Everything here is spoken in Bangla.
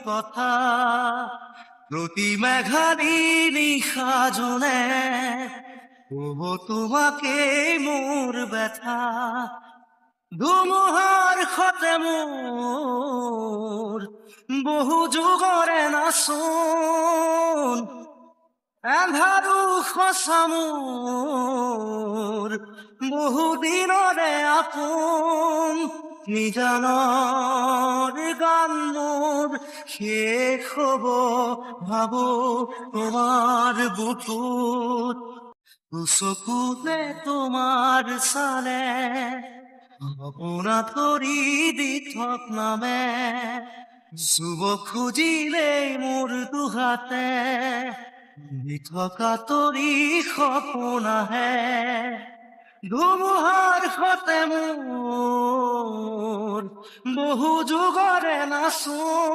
কথা প্রতি মেঘারি নিশা জনে তোমাকে মোর ব্যথা ধুমুহার খতে মোর বহু যুগরে নাচোন এন্ধাৰু সঁচা মোৰ বহু দিনৰে আপোন নিজানৰ গান মোৰ শেষ হ'ব ভাবো তোমাৰ বুকুত চকুতে তোমাৰ চালে আপোনাৰ ধৰি দি থক নামে চুব খুজিলেই মোৰ দুহাতে থকা তৰি সপোন আহে ধুমুহাৰ সতে মোৰ বহু যুগৰে নাচো